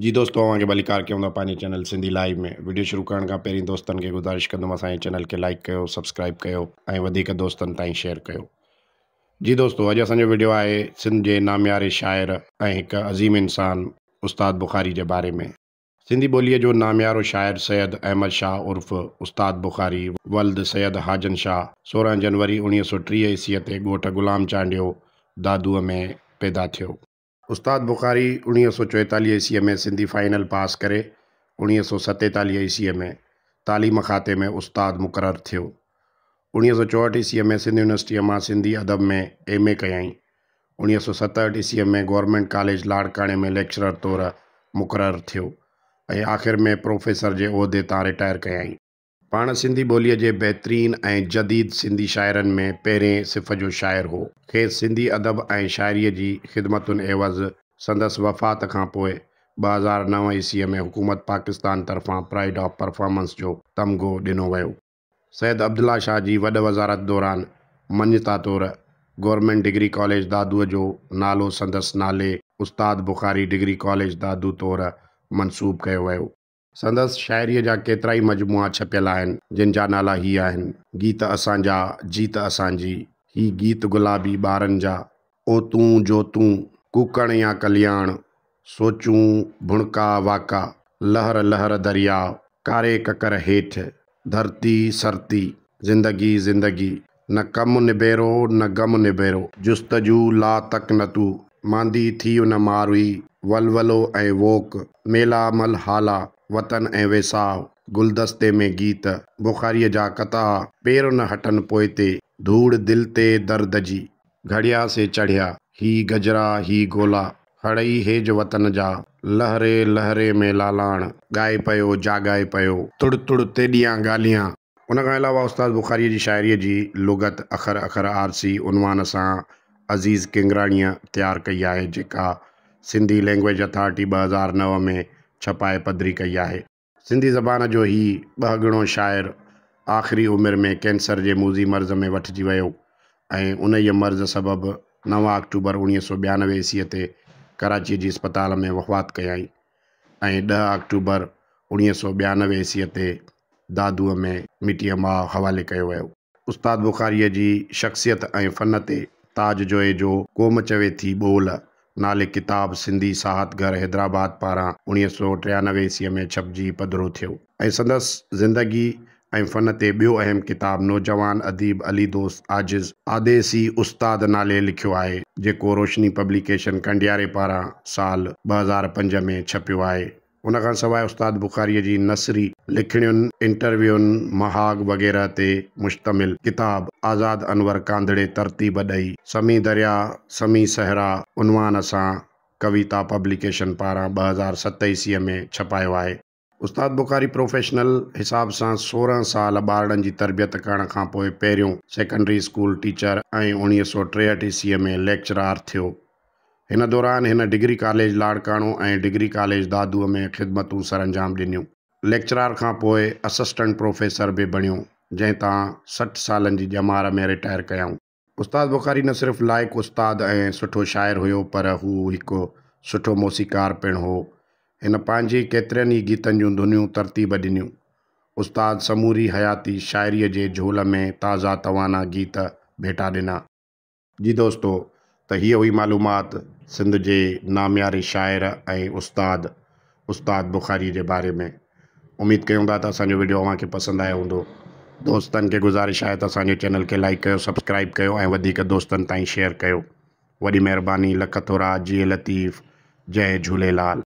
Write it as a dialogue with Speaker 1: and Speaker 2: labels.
Speaker 1: जी दोस्तों, अवांखे भली कार कयूं था पंहिंजे चैनल सिंधी लाइव में। वीडियो शुरू करण खां पहिरीं दोस्तनि खे गुज़ारिश कंदुमि असांजे चैनल खे लाइक कयो, सब्सक्राइब कयो ऐं वधीक दोस्तनि ताईं शेयर कयो। जी दोस्तों, अॼु असांजो वीडियो आहे सिंध जे नामियारे शाइर ऐं हिकु अज़ीम इंसान उस्ताद बुख़ारी जे बारे में। सिंधी ॿोलीअ जो नामियारो शाइर सैयद अहमद शाह उर्फ़ उस्ताद बुख़ारी वल्द सैयद हाजन शाह 16 जनवरी 1930 ईस्वीअ ते ॻोठ गुलाम चांडियो दादूअ में पैदा थियो। उस्ताद बुख़ारी 1944 ईस्वीअ में सिंधी फाइनल पास करे 1947 ईस्वीअ में तालीम खाते में उस्ताद मुक़ररु थियो। 1964 ईस्वीअ में सिंध यूनिवर्सिटीअ मां सिंधी अदब में MA कयईं। 1967 ईस्वीअ में गवर्नमेंट कॉलेज लाड़काणे में लेक्चरर तौरु मुक़ररु थियो ऐं आख़िर में प्रोफेसर जे उहिदे तां रिटायर कयईं। पाण सिंधी ॿोलीअ जे बहितरीन ऐं जदीद सिंधी शाइरनि में पहिरें सिफ़ जो शाइर हो। खेसि सिंधी अदब ऐं शाइरीअ जी ख़िदमतुनि एवज़ संदसि वफ़ात खां पोइ 2009 ईस्वीअ में हुकूमत पाकिस्तान तरफ़ां प्राइड ऑफ परफॉर्मेंस जो तमग़ो ॾिनो वियो। सैयद अब्दुल्ला शाह जी वॾ वज़ारत दौरान मञता तौरु गवर्नमेंट डिग्री कॉलेज दादूअ जो नालो संदसि नाले उस्ताद बुख़ारी डिग्री कॉलेज दादू तौरु मनसूब कयो वियो। संदसि शाइरीअ जा केतिरा ई मजमूआ छपियल आहिनि, जिन जा नाला ही आहिनि: गीत असांजा, जीत असांजी, ही गीत गुलाबी ॿारनि जा, ओ तूं जो तूं, कूकण या कल्याण, सोचूं भुणका वाका, लहर लहर दरिया, कारे ककर हेठि, धरती सरती, ज़िंदगी ज़िंदगी, न कमु निबेरो न गमु निबेरो, जुस्तजू ला तक न तू, मांदी थी उन मारुई, वलवलो ऐं वोक, मेला मल हाला, वतन ऐं वेसाव, गुलदस्ते में गीत, बुख़ारीअ जा कता, पेर न हटनि पोइ ते, धूड़ दिल ते दर्द जी, घड़िया से चढ़िया, ही गजरा ही गोला, हड़ई हेज वतन जा, लहरे लहरे में लालाण, ॻाए पियो जाॻाए पियो, तुड़ तुड़ तेॾियां ॻाल्हियां। उन खां अलावा उस्ताद बुख़ारीअ जी शाइरीअ जी लुग़त अखर अखर आरसी उनवान सां अज़ीज़ किंगराणीअ तयारु कई आहे, जेका सिंधी लैंग्वेज अथॉरिटी 2009 में छपाए पधरी कई आहे। सिंधी ज़बान जो ही ॿ शाइर आख़िरी उमिरि में कैंसर जे मूज़ी मर्ज़ में वठिजी वियो ऐं उन ई मर्ज़ सबबि 9 अक्टूबर 1992 ईस्वीअ ते कराची जी अस्पताल में वफ़ात कयईं ऐं 10 अक्टूबर 1992 ईस्वीअ ते दादूअ में मिटीअ मां हवाले कयो वियो। उस्ताद बुख़ारीअ जी शख़्सियत ऐं फ़न ते ताज जोए जो क़ौम चवे थी ॿोल नाले किताब सिंधी साहत घर हैदराबाद पारां 1993 ईस्वीअ में छपजी पधिरो थियो ऐं संदसि ज़िंदगी ऐं फ़न ते ॿियो अहम किताब नौजवान अदीब अली दोस्त आजिज़ आदेसी उस्ताद नाले लिखियो आहे, जेको रोशनी पब्लिकेशन कंडियारे पारां साल 2005 में छपियो आहे। उन खां सवाइ उस्ताद बुख़ारीअ जी नसरी लिखणियुनि, इंटरव्यूनि, महाग वग़ैरह ते मुश्तमिल किताब आज़ाद अनवर कांदड़े तरतीब ॾेई समी दरिया समी सहरा उनवान सां कविता पब्लिकेशन पारां 2007 ईस्वीअ में छपायो आहे। उस्ताद बुख़ारी प्रोफेशनल हिसाब सां 16 साल ॿारनि जी तरबियत करण खां पोइ पहिरियों सेकेंडरी स्कूल टीचर ऐं 1963 ईस्वीअ में लेक्चरार थियो। हिन दौरान हिन डिग्री कॉलेज लाड़काणो ऐं डिग्री कॉलेज दादूअ में ख़िदमतूं सरअंजाम ॾिनियूं। लेक्चरार खां पोइ असिस्टेंट प्रोफेसर बि बणियो, जंहिं तां 60 सालनि जी ॼमार में रिटायर कयऊं। उस्ताद बुख़ारी न सिर्फ़ु लाइक़ु उस्ताद ऐं सुठो शाइर हुयो, पर हू हिकु सुठो मौसीक़ार पिणु हो। हिन पंहिंजी केतिरनि ई गीतनि जूं धुनियूं तरतीब ॾिनियूं। उस्ताद समूरी हयाती शाइरीअ जे झोल में ताज़ा तवाना गीत भेटा ॾिना। जी दोस्तों, त हीअ हुई मालूमात सिंध जे नामियारे शाइर ऐं उस्ताद बुख़ारीअ जे बारे में। उमेद कयूं था त असांजो वीडियो अव्हांखे पसंदि आयो हूंदो। दोस्तनि खे गुज़ारिश आहे त असांजे चैनल खे लाइक कयो, सब्सक्राइब कयो ऐं वधीक दोस्तनि ताईं शेयर कयो। वॾी महिरबानी। लख थोरा। जी लतीफ़। जय झूलेलाल।